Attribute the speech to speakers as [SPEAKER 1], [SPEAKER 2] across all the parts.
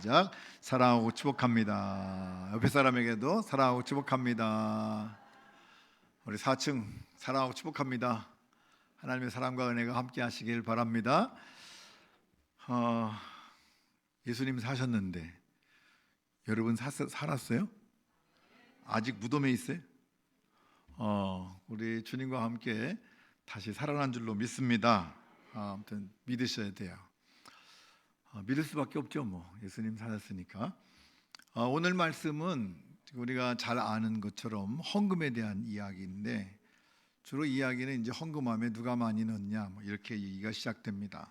[SPEAKER 1] 시작. 사랑하고 축복합니다. 옆에 사람에게도 사랑하고 축복합니다. 우리 4층 사랑하고 축복합니다. 하나님의 사랑과 은혜가 함께 하시길 바랍니다. 예수님 사셨는데 여러분 살았어요? 아직 무덤에 있어요? 우리 주님과 함께 다시 살아난 줄로 믿습니다. 아무튼 믿으셔야 돼요. 믿을 수밖에 없죠. 예수님 사셨으니까. 오늘 말씀은 우리가 잘 아는 것처럼 헌금에 대한 이야기인데, 주로 이야기는 이제 헌금함에 누가 많이 넣냐 이렇게 얘기가 시작됩니다.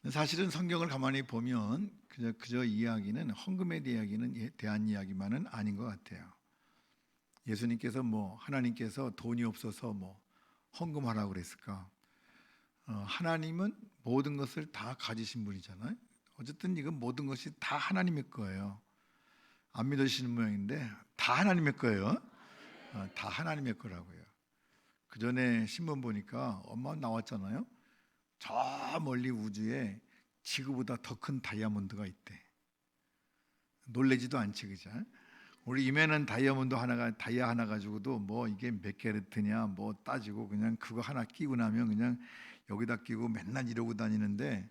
[SPEAKER 1] 사실은 성경을 가만히 보면 그저 이야기는 헌금에 대한 이야기만은 아닌 것 같아요. 예수님께서 하나님께서 돈이 없어서 헌금하라고 그랬을까? 하나님은 모든 것을 다 가지신 분이잖아요. 어쨌든 이건 모든 것이 다 하나님의 거예요. 안 믿으시는 모양인데 다 하나님의 거예요. 다 하나님의 거라고요. 그 전에 신문 보니까 엄마 나왔잖아요. 저 멀리 우주에 지구보다 더 큰 다이아몬드가 있대. 놀래지도 않지, 그죠? 우리 임에는 다이아 하나 가지고도 이게 몇 캐럿이냐 따지고 그냥 그거 하나 끼고 나면 그냥 여기다 끼고 맨날 이러고 다니는데,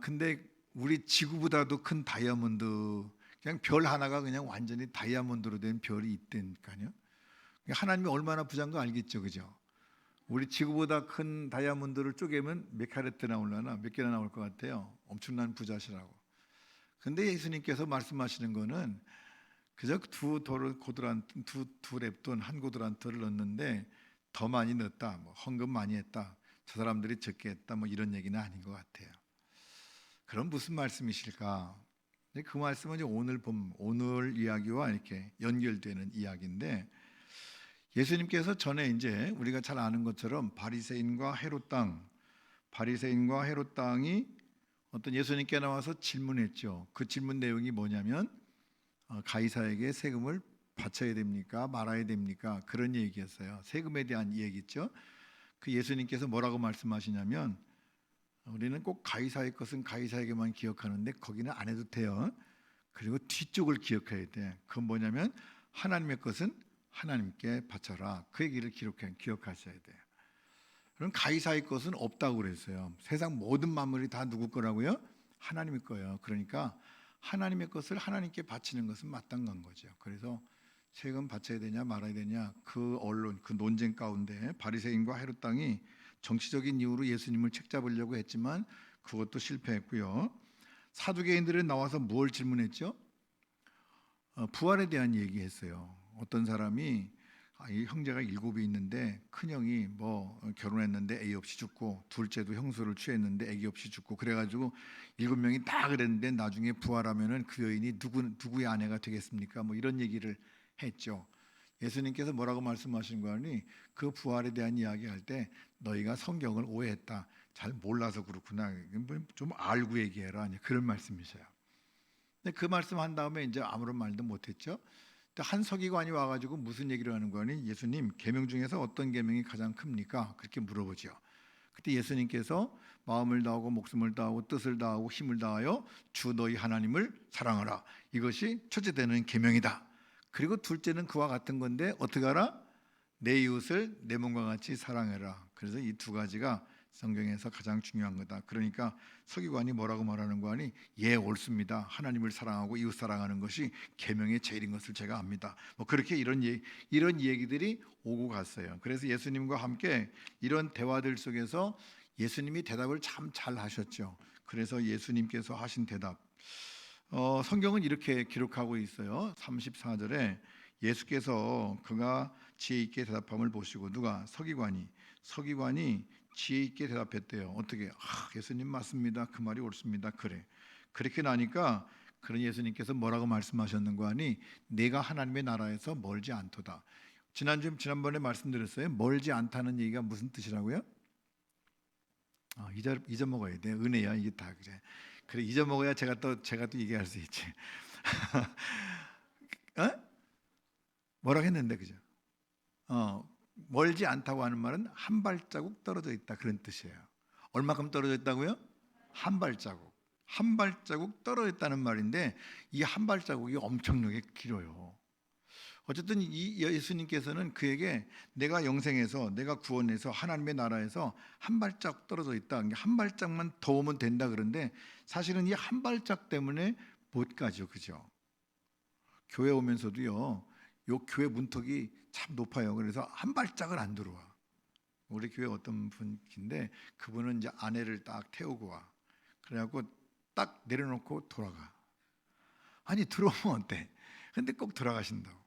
[SPEAKER 1] 근데 우리 지구보다도 큰 다이아몬드, 그냥 별 하나가 그냥 완전히 다이아몬드로 된 별이 있다니까요. 하나님이 얼마나 부자인 거 알겠죠, 그죠? 우리 지구보다 큰 다이아몬드를 쪼개면 몇 캐럿 나올라나, 몇 개나 나올 것 같아요. 엄청난 부자시라고. 근데 예수님께서 말씀하시는 거는 그저 두 랩돈 한 고드란트를 넣는데 더 많이 넣었다, 헌금 많이 했다, 저 사람들이 적게 했다, 이런 얘기는 아닌 것 같아요. 그럼 무슨 말씀이실까? 그 말씀은 오늘 이야기와 이렇게 연결되는 이야기인데, 예수님께서 전에 이제 우리가 잘 아는 것처럼 바리새인과 헤롯 땅이 어떤 예수님께 나와서 질문했죠. 그 질문 내용이 뭐냐면 가이사에게 세금을 바쳐야 됩니까? 말아야 됩니까? 그런 얘기였어요. 세금에 대한 얘기죠. 그 예수님께서 뭐라고 말씀하시냐면, 우리는 꼭 가이사의 것은 가이사에게만 기억하는데 거기는 안 해도 돼요. 그리고 뒤쪽을 기억해야 돼. 그건 뭐냐면 하나님의 것은 하나님께 바쳐라. 그 얘기를 기억하셔야 돼요. 그럼 가이사의 것은 없다고 그랬어요. 세상 모든 만물이 다 누구 거라고요? 하나님의 거예요. 그러니까 하나님의 것을 하나님께 바치는 것은 마땅한 거죠. 그래서 세금 바쳐야 되냐 말아야 되냐, 그 논쟁 가운데 바리새인과 헤롯 땅이 정치적인 이유로 예수님을 책잡으려고 했지만 그것도 실패했고요. 사두개인들은 나와서 뭘 질문했죠? 부활에 대한 얘기했어요. 어떤 사람이 이 형제가 7이 있는데 큰형이 결혼했는데 애 없이 죽고, 둘째도 형수를 취했는데 애기 없이 죽고, 그래가지고 7명이 다 그랬는데 나중에 부활하면은 그 여인이 누구의 아내가 되겠습니까? 이런 얘기를 했죠. 예수님께서 뭐라고 말씀하신 거니? 그 부활에 대한 이야기할 때 너희가 성경을 오해했다, 잘 몰라서 그렇구나, 좀 알고 얘기해라, 그런 말씀이셔요. 근데 그 말씀한 다음에 이제 아무런 말도 못했죠. 한 서기관이 와가지고 무슨 얘기를 하는 거니? 예수님, 계명 중에서 어떤 계명이 가장 큽니까? 그렇게 물어보죠. 그때 예수님께서 마음을 다하고 목숨을 다하고 뜻을 다하고 힘을 다하여 주 너희 하나님을 사랑하라, 이것이 첫째 되는 계명이다. 그리고 둘째는 그와 같은 건데 어떻게 하라? 내 이웃을 내 몸과 같이 사랑해라. 그래서 이 두 가지가 성경에서 가장 중요한 거다. 그러니까 서기관이 뭐라고 말하는 거 아니? 예, 옳습니다. 하나님을 사랑하고 이웃 사랑하는 것이 계명의 제일인 것을 제가 압니다. 그렇게 이런 얘기들이 오고 갔어요. 그래서 예수님과 함께 이런 대화들 속에서 예수님이 대답을 참 잘 하셨죠. 그래서 예수님께서 하신 대답, 성경은 이렇게 기록하고 있어요. 34절에 예수께서 그가 지혜 있게 대답함을 보시고, 누가? 서기관이 지혜 있게 대답했대요. 어떻게? 예수님 맞습니다. 그 말이 옳습니다. 그래. 그렇게 나니까 그런 예수님께서 뭐라고 말씀하셨는 거 아니? 내가 하나님의 나라에서 멀지 않도다. 지난번에 말씀드렸어요. 멀지 않다는 얘기가 무슨 뜻이라고요? 잊어먹어야 돼. 은혜야, 이게 다 그래. 그래, 잊어먹어야 제가 또 얘기할 수 있지. 뭐라고 했는데, 그죠? 멀지 않다고 하는 말은 한 발자국 떨어져 있다, 그런 뜻이에요. 얼마큼 떨어져 있다고요? 한 발자국. 한 발자국 떨어졌다는 말인데 이 한 발자국이 엄청나게 길어요. 어쨌든 이 예수님께서는 그에게 내가 영생에서 내가 구원해서 하나님의 나라에서 한 발짝 떨어져 있다. 한 발짝만 더 오면 된다 그런데 사실은 이 한 발짝 때문에 못 가죠. 그죠? 교회 오면서도요. 요 교회 문턱이 참 높아요. 그래서 한 발짝을 안 들어와. 우리 교회 어떤 분인데 그분은 이제 아내를 딱 태우고 와. 그래갖고 딱 내려놓고 돌아가. 아니 들어오면 어때? 근데 꼭 돌아가신다고.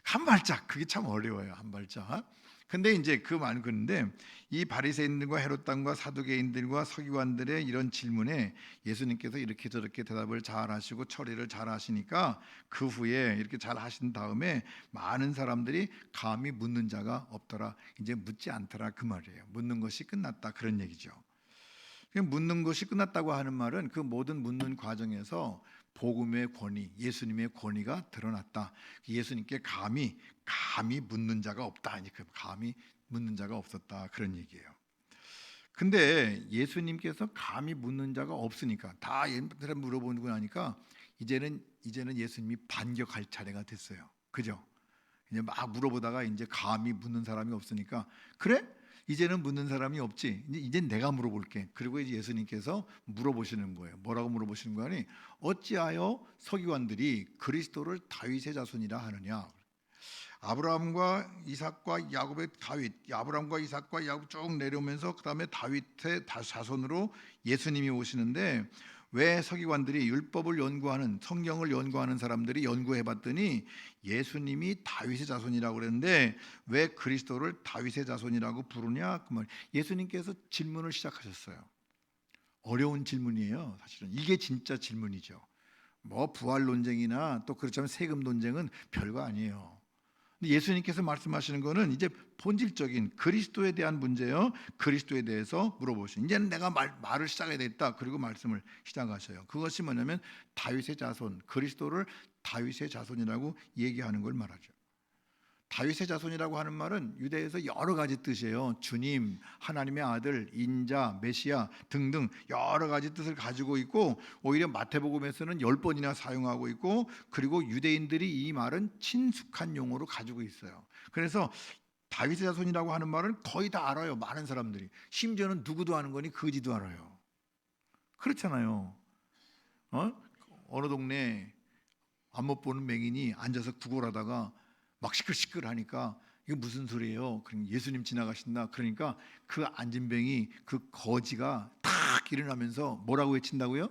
[SPEAKER 1] 한 발짝 그게 참 어려워요. 한 발짝. 근데 이제 그 말 그런데 이 바리새인들과 헤롯 당과 사두개인들과 서기관들의 이런 질문에 예수님께서 이렇게 저렇게 대답을 잘 하시고 처리를 잘 하시니까 그 후에 이렇게 잘 하신 다음에 많은 사람들이 감히 묻는 자가 없더라. 이제 묻지 않더라 그 말이에요. 묻는 것이 끝났다 그런 얘기죠. 묻는 것이 끝났다고 하는 말은 그 모든 묻는 과정에서 복음의 권위, 예수님의 권위가 드러났다. 예수님께 감히 묻는 자가 없다. 감히 묻는 자가 없었다. 그런 얘기예요. 근데 예수님께서 감히 묻는 자가 없으니까 다 사람 물어보고 나니까 이제는 예수님이 반격할 차례가 됐어요. 그죠? 이제 막 물어보다가 이제 감히 묻는 사람이 없으니까 그래? 이제는 묻는 사람이 없지. 이제 내가 물어볼게. 그리고 이제 예수님께서 물어보시는 거예요. 뭐라고 물어보시는 거니? 어찌하여 서기관들이 그리스도를 다윗의 자손이라 하느냐? 아브라함과 이삭과 야곱의 다윗, 아브라함과 이삭과 야곱 쭉 내려오면서 그 다음에 다윗의 자손으로 예수님이 오시는데 왜 서기관들이 율법을 연구하는 성경을 연구하는 사람들이 연구해봤더니 예수님이 다윗의 자손이라고 그랬는데 왜 그리스도를 다윗의 자손이라고 부르냐? 그 말. 예수님께서 질문을 시작하셨어요. 어려운 질문이에요. 사실은 이게 진짜 질문이죠. 뭐 부활 논쟁이나 또 그렇지만 세금 논쟁은 별거 아니에요. 예수님께서 말씀하시는 거는 이제 본질적인 그리스도에 대한 문제요. 그리스도에 대해서 물어보시는. 이제는 내가 말을 시작해야 되겠다. 그리고 말씀을 시작하셔요. 그것이 뭐냐면 다윗의 자손, 그리스도를 다윗의 자손이라고 얘기하는 걸 말하죠. 다윗의 자손이라고 하는 말은 유대에서 여러 가지 뜻이에요. 주님, 하나님의 아들, 인자, 메시아 등등 여러 가지 뜻을 가지고 있고 오히려 마태복음에서는 10번이나 사용하고 있고 그리고 유대인들이 이 말은 친숙한 용어로 가지고 있어요. 그래서 다윗의 자손이라고 하는 말은 거의 다 알아요. 많은 사람들이. 심지어는 누구도 아는 거니 거지도 알아요. 그렇잖아요. 어느 동네 안 못 보는 맹인이 앉아서 구걸하다가 막 시끌시끌하니까 이거 무슨 소리예요? 그럼 예수님 지나가신다. 그러니까 그 앉은 뱅이 그 거지가 탁 일어나면서 뭐라고 외친다고요?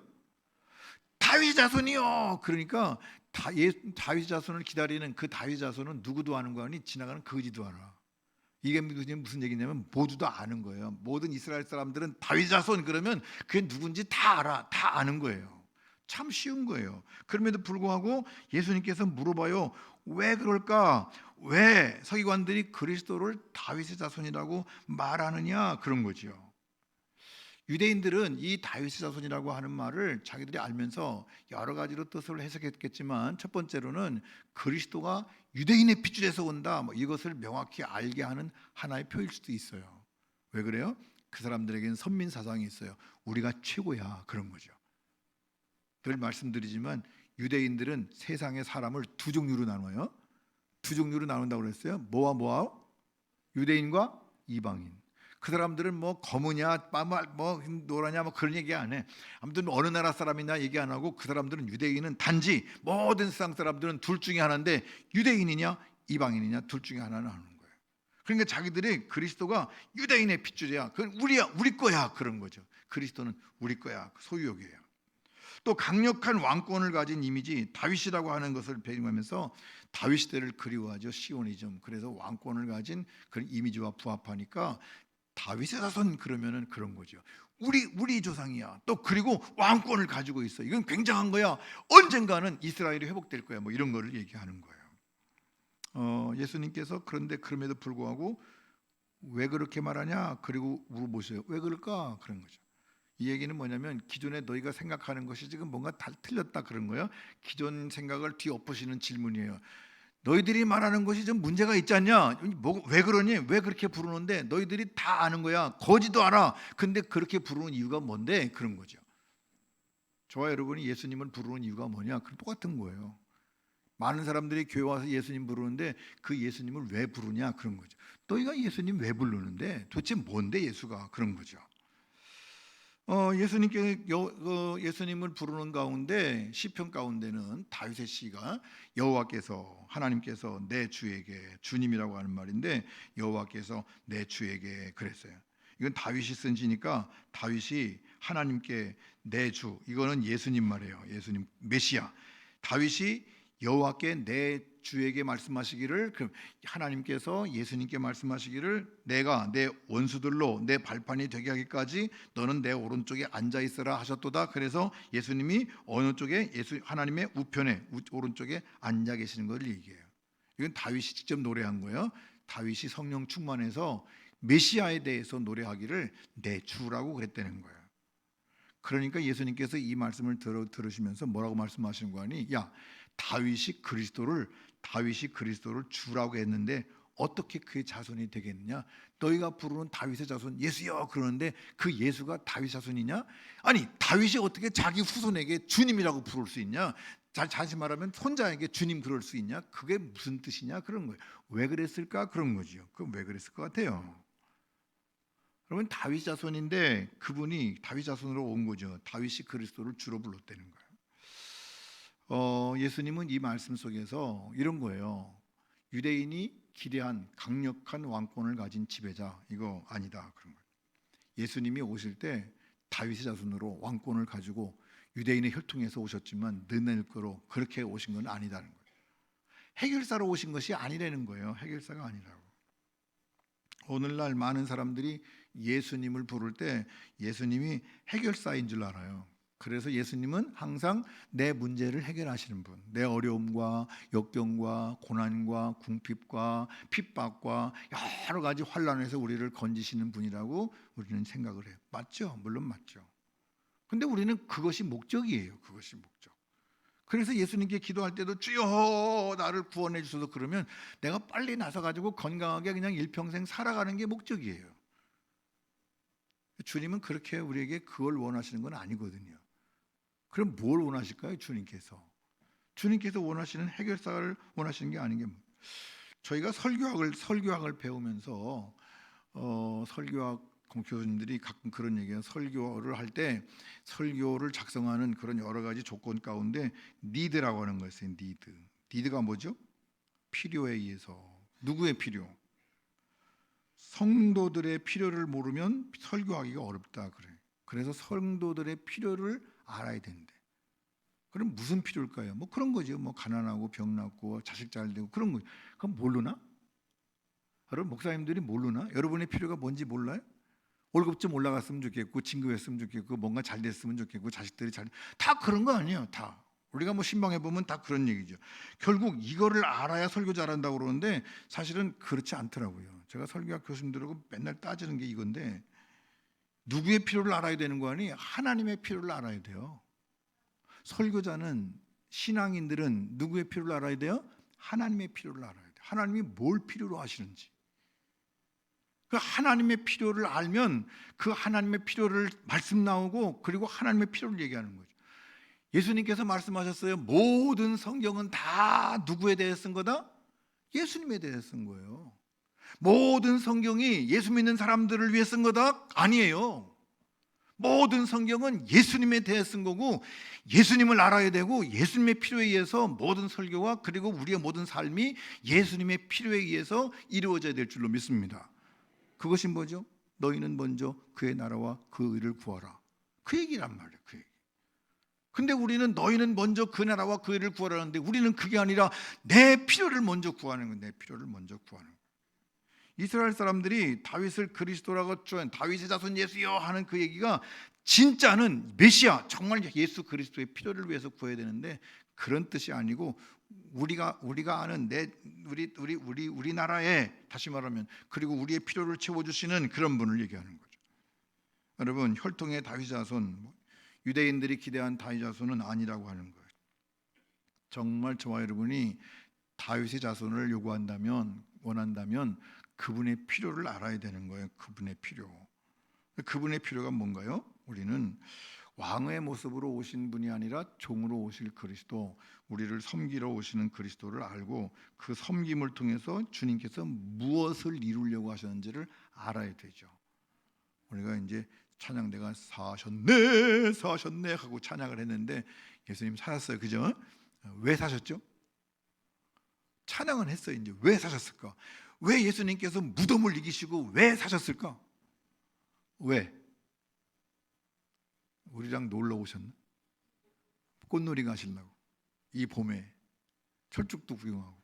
[SPEAKER 1] 다윗 자손이요. 그러니까 다윗 자손을 기다리는 그 다윗 자손은 누구도 아는 거 아니 지나가는 거지도 알아. 이게 무슨 얘기냐면 모두 다 아는 거예요. 모든 이스라엘 사람들은 다윗 자손 그러면 그게 누군지 다 알아. 다 아는 거예요. 참 쉬운 거예요. 그럼에도 불구하고 예수님께서 물어봐요. 왜 그럴까? 왜 서기관들이 그리스도를 다윗의 자손이라고 말하느냐? 그런 거죠. 유대인들은 이 다윗의 자손이라고 하는 말을 자기들이 알면서 여러 가지로 뜻을 해석했겠지만 첫 번째로는 그리스도가 유대인의 핏줄에서 온다. 이것을 명확히 알게 하는 하나의 표일 수도 있어요. 왜 그래요? 그 사람들에게는 선민 사상이 있어요. 우리가 최고야. 그런 거죠. 늘 말씀드리지만 유대인들은 세상의 사람을 두 종류로 나눠요. 두 종류로 나눈다고 그랬어요. 뭐와? 유대인과 이방인. 그 사람들은 뭐 검으냐, 뭐 노라냐, 뭐 그런 얘기 안 해. 아무튼 어느 나라 사람이나 얘기 안 하고 그 사람들은 유대인은 단지 모든 세상 사람들은 둘 중에 하나인데 유대인이냐, 이방인이냐 둘 중에 하나는 하는 거예요. 그러니까 자기들이 그리스도가 유대인의 핏줄이야. 그건 우리야, 우리 거야 그런 거죠. 그리스도는 우리 거야, 소유욕이에요. 또 강력한 왕권을 가진 이미지 다윗이라고 하는 것을 배경하면서 다윗 시대를 그리워하죠. 시온이즘. 그래서 왕권을 가진 그런 이미지와 부합하니까 다윗의 자손 그러면은 그런 거죠. 우리 조상이야. 또 그리고 왕권을 가지고 있어. 이건 굉장한 거야. 언젠가는 이스라엘이 회복될 거야. 뭐 이런 거를 얘기하는 거예요. 예수님께서 그런데 그럼에도 불구하고 왜 그렇게 말하냐? 그리고 물어보세요. 왜 그럴까? 그런 거죠. 이 얘기는 뭐냐면 기존에 너희가 생각하는 것이 지금 뭔가 다 틀렸다 그런 거예요. 기존 생각을 뒤엎으시는 질문이에요. 너희들이 말하는 것이 좀 문제가 있지 않냐? 왜 그러니? 왜 그렇게 부르는데? 너희들이 다 아는 거야. 거지도 알아. 근데 그렇게 부르는 이유가 뭔데? 그런 거죠. 저와 여러분이 예수님을 부르는 이유가 뭐냐? 그 똑같은 거예요. 많은 사람들이 교회 와서 예수님 부르는데 그 예수님을 왜 부르냐? 그런 거죠. 너희가 예수님 왜 부르는데 도대체 뭔데 예수가? 그런 거죠. 예수님을 부르는 가운데 시편 가운데는 다윗의 시가 여호와께서 하나님께서 내 주에게, 주님이라고 하는 말인데 여호와께서 내 주에게 그랬어요. 이건 다윗이 쓴 지니까 다윗이 하나님께 내 주, 이거는 예수님 말이에요. 예수님 메시아. 다윗이 여호와께 내 주에게 말씀하시기를, 그럼 하나님께서 예수님께 말씀하시기를 내가 내 원수들로 내 발판이 되게 하기까지 너는 내 오른쪽에 앉아 있으라 하셨도다. 그래서 예수님이 어느 쪽에, 하나님의 우편에 오른쪽에 앉아 계시는 걸 얘기해요. 이건 다윗이 직접 노래한 거예요. 다윗이 성령 충만해서 메시아에 대해서 노래하기를 내 주라고 그랬다는 거예요. 그러니까 예수님께서 이 말씀을 들으시면서 뭐라고 말씀하시는 거 아니? 야, 다윗이 그리스도를 주라고 했는데 어떻게 그의 자손이 되겠느냐? 너희가 부르는 다윗의 자손 예수여 그러는데 그 예수가 다윗 자손이냐? 아니, 다윗이 어떻게 자기 후손에게 주님이라고 부를 수 있냐? 다시 말하면 손자에게 주님 그럴 수 있냐? 그게 무슨 뜻이냐? 그런 거예요. 왜 그랬을까? 그런 거죠. 그럼 왜 그랬을 것 같아요? 그러면 다윗 자손인데 그분이 다윗 자손으로 온 거죠. 다윗이 그리스도를 주로 불렀다는 거예요. 예수님은 이 말씀 속에서 이런 거예요. 유대인이 기대한 강력한 왕권을 가진 지배자, 이거 아니다 그런 거예요. 예수님이 오실 때 다윗의 자손으로 왕권을 가지고 유대인의 혈통에서 오셨지만 너희들로 그렇게 오신 건 아니다는 거예요. 해결사로 오신 것이 아니라는 거예요. 해결사가 아니라고. 오늘날 많은 사람들이 예수님을 부를 때 예수님이 해결사인 줄 알아요. 그래서 예수님은 항상 내 문제를 해결하시는 분, 내 어려움과 역경과 고난과 궁핍과 핍박과 여러 가지 환난에서 우리를 건지시는 분이라고 우리는 생각을 해요. 맞죠? 물론 맞죠. 근데 우리는 그것이 목적이에요. 그것이 목적. 그래서 예수님께 기도할 때도 주여 나를 구원해 주소서 그러면 내가 빨리 나서 가지고 건강하게 그냥 일평생 살아가는 게 목적이에요. 주님은 그렇게 우리에게 그걸 원하시는 건 아니거든요. 그럼 뭘 원하실까요? 주님께서 원하시는 해결사를 원하시는 게 아닌 게 뭐예요? 저희가 설교학을 배우면서 설교학 교수님들이 가끔 그런 얘기해요. 설교를 할 때 설교를 작성하는 그런 여러 가지 조건 가운데 니드라고 하는 거 있어요. 니드가 뭐죠? 필요에 의해서. 누구의 필요? 성도들의 필요를 모르면 설교하기가 어렵다 그래. 그래서 성도들의 필요를 알아야 된대. 그럼 무슨 필요일까요? 뭐 그런 거죠. 뭐 가난하고 병났고 자식 잘 되고 그런 거. 그럼 모르나? 여러분 목사님들이 모르나? 여러분의 필요가 뭔지 몰라요? 월급 좀 올라갔으면 좋겠고 진급했으면 좋겠고 뭔가 잘 됐으면 좋겠고 자식들이 다 그런 거 아니에요. 다 우리가 뭐 신방에 보면 다 그런 얘기죠. 결국 이거를 알아야 설교 잘한다고 그러는데 사실은 그렇지 않더라고요. 제가 설교학 교수님들하고 맨날 따지는 게 이건데 누구의 필요를 알아야 되는 거 아니? 하나님의 필요를 알아야 돼요. 설교자는 신앙인들은 누구의 필요를 알아야 돼요? 하나님의 필요를 알아야 돼요. 하나님이 뭘 필요로 하시는지. 그 하나님의 필요를 알면 그 하나님의 필요를 말씀 나오고 그리고 하나님의 필요를 얘기하는 거죠. 예수님께서 말씀하셨어요. 모든 성경은 다 누구에 대해 쓴 거다? 예수님에 대해 쓴 거예요. 모든 성경이 예수 믿는 사람들을 위해 쓴 거다? 아니에요. 모든 성경은 예수님에 대해 쓴 거고 예수님을 알아야 되고 예수님의 필요에 의해서 모든 설교와 그리고 우리의 모든 삶이 예수님의 필요에 의해서 이루어져야 될 줄로 믿습니다. 그것이 뭐죠? 너희는 먼저 그의 나라와 그 의를 구하라. 그 얘기란 말이에요. 그 얘기. 근데 우리는 너희는 먼저 그 나라와 그 의를 구하라는데 우리는 그게 아니라 내 필요를 먼저 구하는 거예요. 내 필요를 먼저 구하는 거예요. 이스라엘 사람들이 다윗을 그리스도라고 쫓은 다윗의 자손 예수여 하는 그 얘기가 진짜는 메시아 정말 예수 그리스도의 필요를 위해서 구해야 되는데 그런 뜻이 아니고 우리가 아는 우리 나라에 다시 말하면 그리고 우리의 필요를 채워주시는 그런 분을 얘기하는 거죠. 여러분 혈통의 다윗 자손 유대인들이 기대한 다윗 자손은 아니라고 하는 거예요. 정말 저와 여러분이 다윗의 자손을 원한다면 그분의 필요를 알아야 되는 거예요. 그분의 필요가 뭔가요? 우리는 왕의 모습으로 오신 분이 아니라 종으로 오실 그리스도, 우리를 섬기러 오시는 그리스도를 알고 그 섬김을 통해서 주님께서 무엇을 이루려고 하셨는지를 알아야 되죠. 우리가 이제 찬양대가 사셨네 사셨네 하고 찬양을 했는데 예수님 사셨어요, 그죠? 왜 사셨죠? 찬양은 했어요. 이제 왜 사셨을까? 왜 예수님께서 무덤을 이기시고 왜 사셨을까? 왜? 우리랑 놀러 오셨나? 꽃놀이 가시려고 이 봄에 철쭉도 구경하고.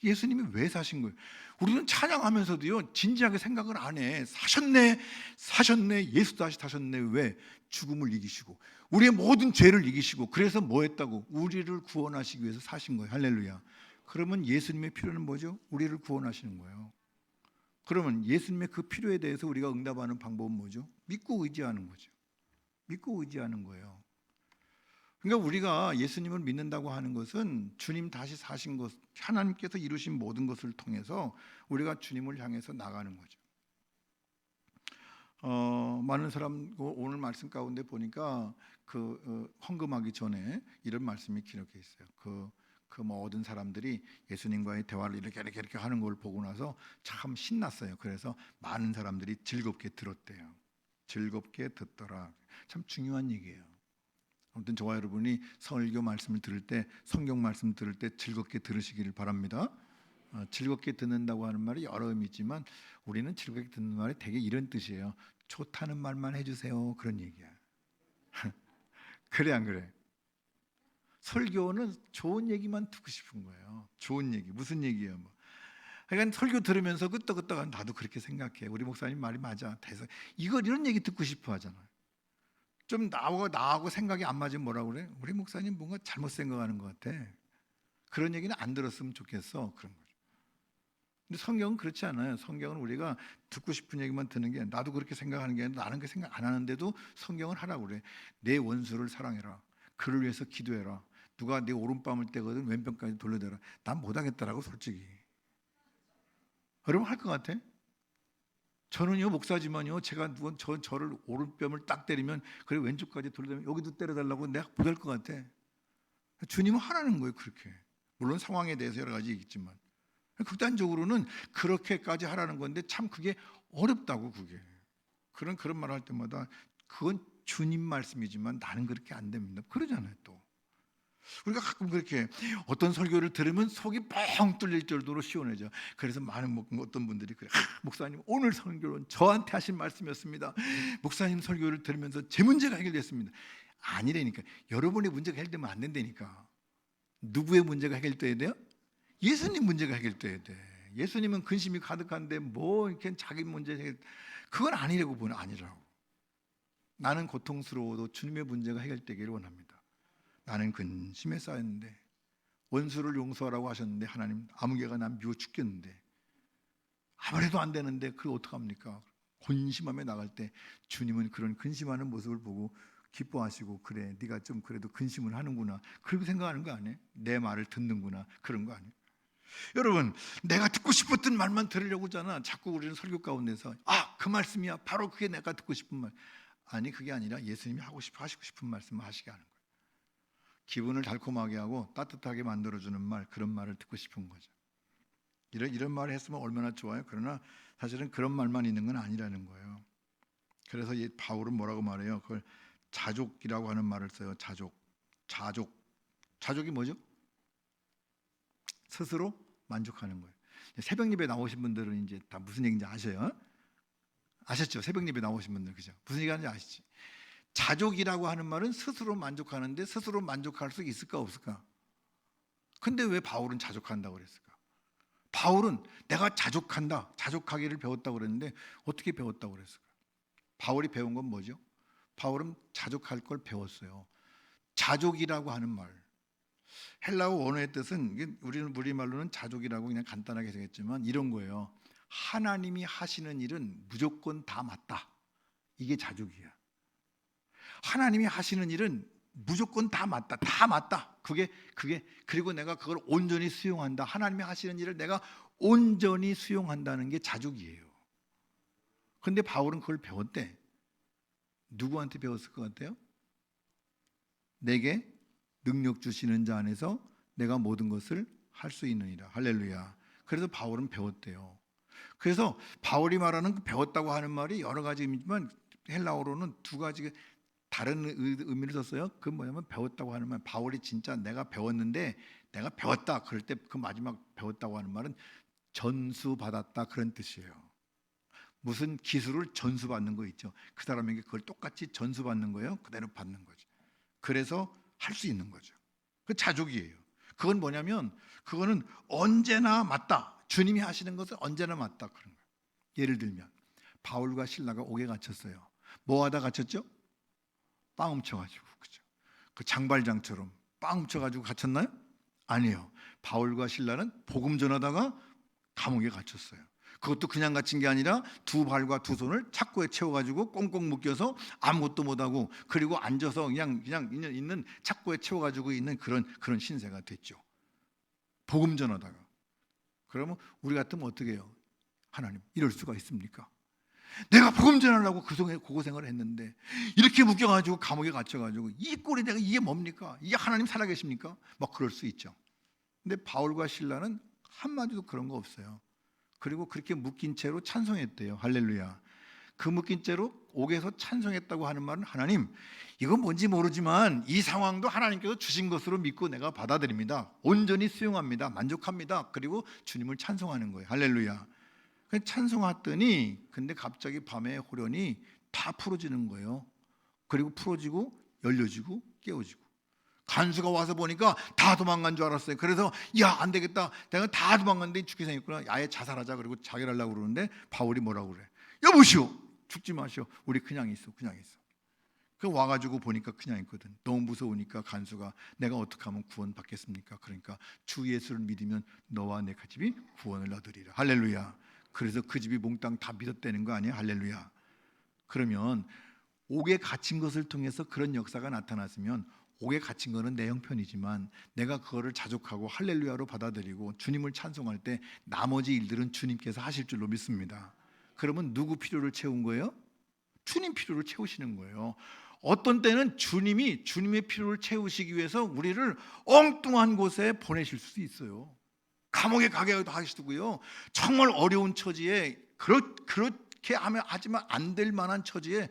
[SPEAKER 1] 예수님이 왜 사신 거예요? 우리는 찬양하면서도요 진지하게 생각을 안 해. 사셨네 사셨네, 예수 다시 사셨네. 왜? 죽음을 이기시고 우리의 모든 죄를 이기시고, 그래서 뭐 했다고? 우리를 구원하시기 위해서 사신 거예요. 할렐루야. 그러면 예수님의 필요는 뭐죠? 우리를 구원하시는 거예요. 그러면 예수님의 그 필요에 대해서 우리가 응답하는 방법은 뭐죠? 믿고 의지하는 거죠. 믿고 의지하는 거예요. 그러니까 우리가 예수님을 믿는다고 하는 것은 주님 다시 사신 것, 하나님께서 이루신 모든 것을 통해서 우리가 주님을 향해서 나가는 거죠. 많은 사람 오늘 말씀 가운데 보니까 헌금하기 전에 이런 말씀이 기록해 있어요. 모든 사람들이 예수님과의 대화를 이렇게 하는 걸 보고 나서 참 신났어요. 그래서 많은 사람들이 즐겁게 들었대요. 즐겁게 듣더라. 참 중요한 얘기예요. 아무튼 저와 여러분이 설교 말씀을 들을 때, 성경 말씀 들을 때 즐겁게 들으시기를 바랍니다. 즐겁게 듣는다고 하는 말이 여러 의미 있지만 우리는 즐겁게 듣는 말이 되게 이런 뜻이에요. 좋다는 말만 해주세요, 그런 얘기야. 그래 안 그래? 설교는 좋은 얘기만 듣고 싶은 거예요. 좋은 얘기. 무슨 얘기예요? 그러니까 설교 들으면서 끄떡끄떡 나도 그렇게 생각해. 우리 목사님 말이 맞아. 이런 얘기 듣고 싶어 하잖아요. 좀 나하고 생각이 안 맞으면 뭐라고 그래? 우리 목사님 뭔가 잘못 생각하는 것 같아. 그런 얘기는 안 들었으면 좋겠어. 그런 거죠. 근데 성경은 그렇지 않아요. 성경은 우리가 듣고 싶은 얘기만 듣는 게, 나도 그렇게 생각하는 게 아니라 나는 그 생각 안 하는데도 성경은 하라고 그래. 내 원수를 사랑해라. 그를 위해서 기도해라. 누가 내 오른뺨을 떼거든 왼편까지 돌려대라. 난 못하겠다라고 솔직히. 여러분 할 것 같아? 저는요 목사지만요, 제가 저를 오른뺨을 딱 때리면 그래 왼쪽까지 돌려대면 여기도 때려달라고 내가 못할 것 같아. 주님은 하라는 거예요. 그렇게. 물론 상황에 대해서 여러 가지 있지만 극단적으로는 그렇게까지 하라는 건데 참 그게 어렵다고. 그게 그런 말 할 때마다 그건 주님 말씀이지만 나는 그렇게 안 됩니다. 그러잖아요. 또 우리가 가끔 그렇게 어떤 설교를 들으면 속이 뻥 뚫릴 정도로 시원해져. 그래서 많은 어떤 분들이 그래, 목사님 오늘 설교는 저한테 하신 말씀이었습니다. 목사님 설교를 들으면서 제 문제가 해결됐습니다. 아니라니까. 여러분의 문제가 해결되면 안 된다니까. 누구의 문제가 해결돼야 돼요? 예수님 문제가 해결돼야 돼. 예수님은 근심이 가득한데 뭐 이렇게 자기 문제 그건 아니라고 보는. 아니라고. 나는 고통스러워도 주님의 문제가 해결되기를 원합니다. 나는 근심에 쌓였는데, 원수를 용서하라고 하셨는데 하나님 아무개가 난 미워 죽겠는데 아무래도 안 되는데 그걸 어떡합니까? 근심함에 나갈 때 주님은 그런 근심하는 모습을 보고 기뻐하시고, 그래 네가 좀 그래도 근심을 하는구나, 그렇게 생각하는 거 아니에요? 내 말을 듣는구나, 그런 거 아니에요? 여러분, 내가 듣고 싶었던 말만 들으려고 하잖아. 자꾸 우리는 설교 가운데서 그 말씀이야, 바로 그게 내가 듣고 싶은 말. 아니, 그게 아니라 예수님이 하시고 싶은 말씀을 하시게 하는 거예요. 기분을 달콤하게 하고 따뜻하게 만들어주는 말, 그런 말을 듣고 싶은 거죠. 이런 말을 했으면 얼마나 좋아요. 그러나 사실은 그런 말만 있는 건 아니라는 거예요. 그래서 바울은 뭐라고 말해요? 그걸 자족이라고 하는 말을 써요. 자족이 뭐죠? 스스로 만족하는 거예요. 새벽 예배 나오신 분들은 이제 다 무슨 얘기인지 아셔요? 아셨죠? 새벽 예배 나오신 분들, 그죠? 무슨 얘기하는지 아시지? 자족이라고 하는 말은 스스로 만족하는데, 스스로 만족할 수 있을까 없을까? 근데 왜 바울은 자족한다고 그랬을까? 바울은 내가 자족한다, 자족하기를 배웠다고 그랬는데 어떻게 배웠다고 그랬을까? 바울이 배운 건 뭐죠? 바울은 자족할 걸 배웠어요. 자족이라고 하는 말, 헬라어 원어의 뜻은, 우리는 우리말로는 자족이라고 그냥 간단하게 생겼지만 이런 거예요. 하나님이 하시는 일은 무조건 다 맞다. 이게 자족이야. 하나님이 하시는 일은 무조건 다 맞다. 다 맞다. 그게 그리고 내가 그걸 온전히 수용한다. 하나님이 하시는 일을 내가 온전히 수용한다는 게 자족이에요. 근데 바울은 그걸 배웠대. 누구한테 배웠을 것 같아요? 내게 능력 주시는 자 안에서 내가 모든 것을 할 수 있느니라. 할렐루야. 그래서 바울은 배웠대요. 그래서 바울이 말하는 그 배웠다고 하는 말이 여러 가지 의미지만 헬라어로는 두 가지 다른 의미를 썼어요. 그건 뭐냐면 배웠다고 하는 말, 바울이 진짜 내가 배웠는데 내가 배웠다 그럴 때 그 마지막 배웠다고 하는 말은 전수받았다 그런 뜻이에요. 무슨 기술을 전수받는 거 있죠. 그 사람에게 그걸 똑같이 전수받는 거예요. 그대로 받는 거죠. 그래서 할 수 있는 거죠. 그 자족이에요. 그건 뭐냐면 그거는 언제나 맞다. 주님이 하시는 것은 언제나 맞다 그런 거예요. 예를 들면 바울과 실라가 옥에 갇혔어요. 뭐 하다 갇혔죠? 빵 훔쳐가지고, 그죠? 그 장발장처럼 빵 훔쳐가지고 갇혔나요? 아니에요. 바울과 실라는 복음 전하다가 감옥에 갇혔어요. 그것도 그냥 갇힌 게 아니라 두 발과 두 손을 착고에 채워가지고 꽁꽁 묶여서 아무것도 못하고 그리고 앉아서 그냥 있는 착고에 채워가지고 있는 그런 신세가 됐죠. 복음 전하다가. 그러면 우리 같으면 어떻게 해요? 하나님, 이럴 수가 있습니까? 내가 복음 전하려고 고고생활을 했는데 이렇게 묶여가지고 감옥에 갇혀가지고 이 꼴이 내가 이게 뭡니까? 이게 하나님 살아계십니까? 막 그럴 수 있죠. 근데 바울과 실라는 한마디도 그런 거 없어요. 그리고 그렇게 묶인 채로 찬송했대요. 할렐루야. 그 묶인 채로 옥에서 찬송했다고 하는 말은 하나님, 이건 뭔지 모르지만 이 상황도 하나님께서 주신 것으로 믿고 내가 받아들입니다. 온전히 수용합니다. 만족합니다. 그리고 주님을 찬송하는 거예요. 할렐루야. 찬송했더니 근데 갑자기 밤에 호련이 다 풀어지는 거예요. 그리고 풀어지고 열려지고 깨어지고 간수가 와서 보니까 다 도망간 줄 알았어요. 그래서 야, 안 되겠다. 내가 다 도망갔는데 죽게 생겼구나. 아예 자살하자. 그리고 자결하려고 그러는데 바울이 뭐라고 그래? 여보시오, 죽지 마시오. 우리 그냥 있어. 그 와가지고 보니까 그냥 있거든. 너무 무서우니까 간수가 내가 어떻게 하면 구원 받겠습니까? 그러니까 주 예수를 믿으면 너와 내 집이 구원을 얻으리라. 할렐루야. 그래서 그 집이 몽땅 다 믿었다는 거 아니에요? 할렐루야. 그러면 옥에 갇힌 것을 통해서 그런 역사가 나타났으면 옥에 갇힌 거는 내 형편이지만 내가 그거를 자족하고 할렐루야로 받아들이고 주님을 찬송할 때 나머지 일들은 주님께서 하실 줄로 믿습니다. 그러면 누구 필요를 채운 거예요? 주님 필요를 채우시는 거예요. 어떤 때는 주님이 주님의 필요를 채우시기 위해서 우리를 엉뚱한 곳에 보내실 수 있어요. 감옥에 가게 하시고요. 정말 어려운 처지에 그렇게 하지만 안 될 만한 처지에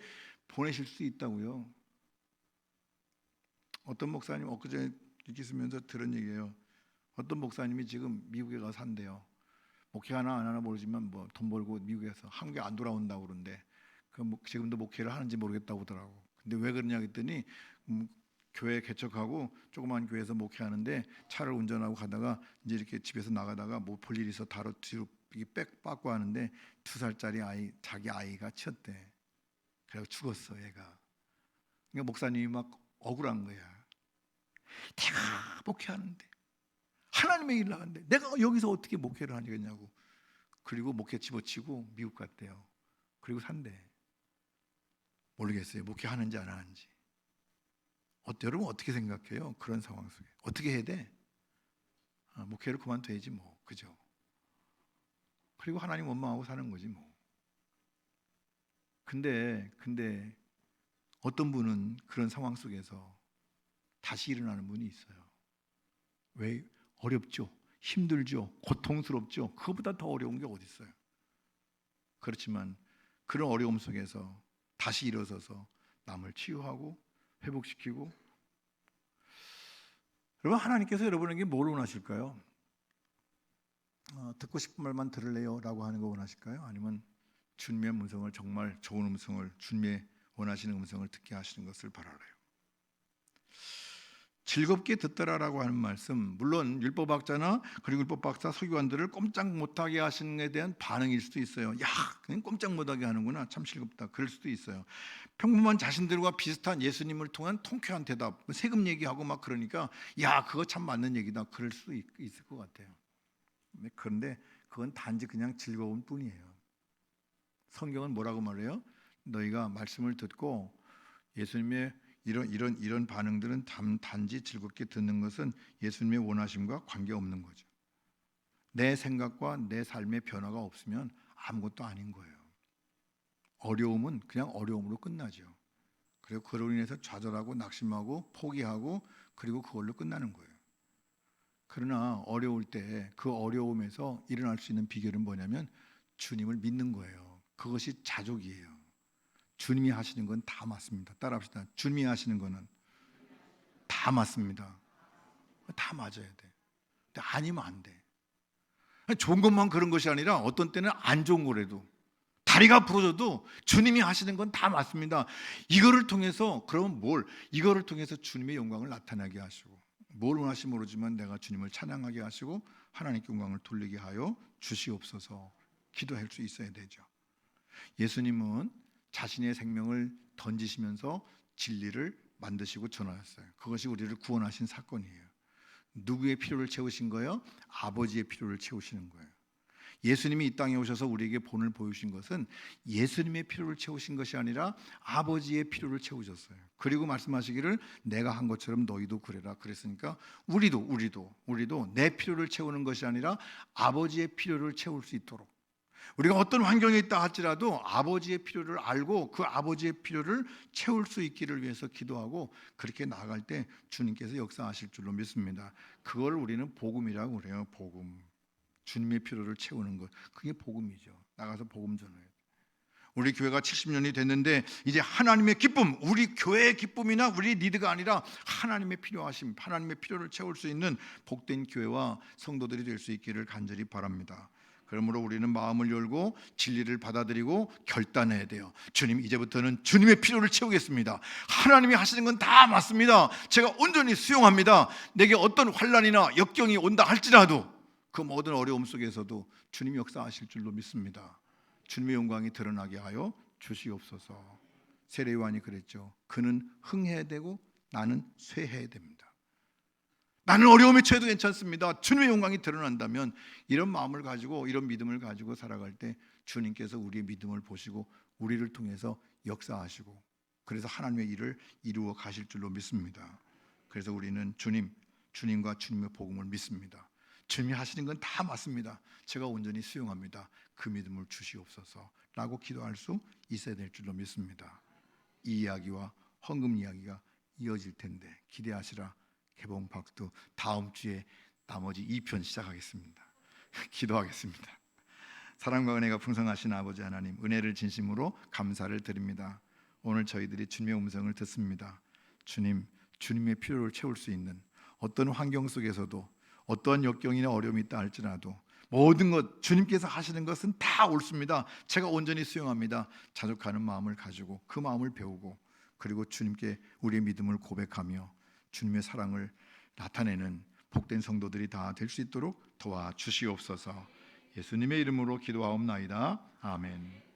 [SPEAKER 1] 보내실 수 있다고요. 어떤 목사님 엊그제 읽기 쓰면서 들은 얘기예요. 어떤 목사님이 지금 미국에 가서 산대요. 목회하나 안 하나 모르지만 뭐 돈 벌고 미국에서 한국에 안 돌아온다고 그러는데 지금도 목회를 하는지 모르겠다고 하더라고. 근데 왜 그러냐 했더니 교회 개척하고 조그만 교회에서 목회하는데 차를 운전하고 가다가 이제 이렇게 집에서 나가다가 뭐 볼 일이 있어 뒤로 빽 빠고 하는데 2살짜리 아이, 자기 아이가 치였대. 그래서 죽었어 얘가. 그러니까 목사님이 막 억울한 거야. 내가 목회하는데 하나님의 일을 하는데 내가 여기서 어떻게 목회를 하겠냐고. 그리고 목회 집어치고 미국 갔대요. 그리고 산대. 모르겠어요. 목회하는지 안 하는지. 여러분 어떻게 생각해요? 그런 상황 속에 어떻게 해야 돼? 목회를 그만둬야지 뭐, 그죠? 그리고 하나님 원망하고 사는 거지 뭐. 근데 어떤 분은 그런 상황 속에서 다시 일어나는 분이 있어요. 왜? 어렵죠, 힘들죠, 고통스럽죠. 그거보다 더 어려운 게 어디 있어요? 그렇지만 그런 어려움 속에서 다시 일어서서 남을 치유하고 회복시키고. 여러분, 하나님께서 여러분에게 뭘 원하실까요? 듣고 싶은 말만 들을래요? 라고 하는 거 원하실까요? 아니면 주님의 음성을, 정말 좋은 음성을, 주님의 원하시는 음성을 듣게 하시는 것을 바라래요? 즐겁게 듣더라라고 하는 말씀, 물론 율법학자나 그리고 율법박사 서기관들을 꼼짝 못하게 하시는 데 대한 반응일 수도 있어요. 야, 그냥 꼼짝 못하게 하는구나, 참 즐겁다, 그럴 수도 있어요. 평범한 자신들과 비슷한 예수님을 통한 통쾌한 대답, 세금 얘기하고 막 그러니까 야, 그거 참 맞는 얘기다, 그럴 수도 있을 것 같아요. 그런데 그건 단지 그냥 즐거운 뿐이에요. 성경은 뭐라고 말해요? 너희가 말씀을 듣고 예수님의 이런 반응들은 단지 즐겁게 듣는 것은 예수님의 원하심과 관계없는 거죠. 내 생각과 내 삶의 변화가 없으면 아무것도 아닌 거예요. 어려움은 그냥 어려움으로 끝나죠. 그리고 그로 인해서 좌절하고 낙심하고 포기하고 그리고 그걸로 끝나는 거예요. 그러나 어려울 때 그 어려움에서 일어날 수 있는 비결은 뭐냐면 주님을 믿는 거예요. 그것이 자족이에요. 주님이 하시는 건 다 맞습니다. 따라합시다. 주님이 하시는 거는 다 맞습니다. 다 맞아야 돼. 근데 아니면 안 돼. 좋은 것만 그런 것이 아니라 어떤 때는 안 좋은 거라도 다리가 부러져도 주님이 하시는 건 다 맞습니다. 이거를 통해서 그럼 이거를 통해서 주님의 영광을 나타나게 하시고 뭘 원하시 모르지만 내가 주님을 찬양하게 하시고 하나님께 영광을 돌리게 하여 주시옵소서 기도할 수 있어야 되죠. 예수님은 자신의 생명을 던지시면서 진리를 만드시고 전하셨어요. 그것이 우리를 구원하신 사건이에요. 누구의 필요를 채우신 거예요? 아버지의 필요를 채우시는 거예요. 예수님이 이 땅에 오셔서 우리에게 본을 보여주신 것은 예수님의 필요를 채우신 것이 아니라 아버지의 필요를 채우셨어요. 그리고 말씀하시기를 내가 한 것처럼 너희도 그래라 그랬으니까 우리도 내 필요를 채우는 것이 아니라 아버지의 필요를 채울 수 있도록 우리가 어떤 환경에 있다 할지라도 아버지의 필요를 알고 그 아버지의 필요를 채울 수 있기를 위해서 기도하고 그렇게 나아갈 때 주님께서 역사하실 줄로 믿습니다. 그걸 우리는 복음이라고 그래요. 복음. 주님의 필요를 채우는 것, 그게 복음이죠. 나가서 복음 전해요. 우리 교회가 70년이 됐는데 이제 하나님의 기쁨, 우리 교회의 기쁨이나 우리 니드가 아니라 하나님의 필요하심, 하나님의 필요를 채울 수 있는 복된 교회와 성도들이 될 수 있기를 간절히 바랍니다. 그러므로 우리는 마음을 열고 진리를 받아들이고 결단해야 돼요. 주님, 이제부터는 주님의 필요를 채우겠습니다. 하나님이 하시는 건 다 맞습니다. 제가 온전히 수용합니다. 내게 어떤 환난이나 역경이 온다 할지라도 그 모든 어려움 속에서도 주님이 역사하실 줄로 믿습니다. 주님의 영광이 드러나게 하여 주시옵소서. 세례 요한이 그랬죠. 그는 흥해야 되고 나는 쇠해야 됩니다. 나는 어려움에 처해도 괜찮습니다. 주님의 영광이 드러난다면 이런 마음을 가지고 이런 믿음을 가지고 살아갈 때 주님께서 우리의 믿음을 보시고 우리를 통해서 역사하시고 그래서 하나님의 일을 이루어 가실 줄로 믿습니다. 그래서 우리는 주님과 주님의 복음을 믿습니다. 주님이 하시는 건 다 맞습니다. 제가 온전히 수용합니다. 그 믿음을 주시옵소서 라고 기도할 수 있어야 될 줄로 믿습니다. 이 이야기와 헌금 이야기가 이어질 텐데 기대하시라. 개봉박두 다음 주에 나머지 2편 시작하겠습니다. 기도하겠습니다. 사랑과 은혜가 풍성하신 아버지 하나님, 은혜를 진심으로 감사를 드립니다. 오늘 저희들이 주님의 음성을 듣습니다. 주님의 필요를 채울 수 있는 어떤 환경 속에서도 어떤 역경이나 어려움이 있다 할지라도 모든 것 주님께서 하시는 것은 다 옳습니다. 제가 온전히 수용합니다. 자족하는 마음을 가지고 그 마음을 배우고 그리고 주님께 우리의 믿음을 고백하며 주님의 사랑을 나타내는 복된 성도들이 다 될 수 있도록 도와주시옵소서. 예수님의 이름으로 기도하옵나이다. 아멘.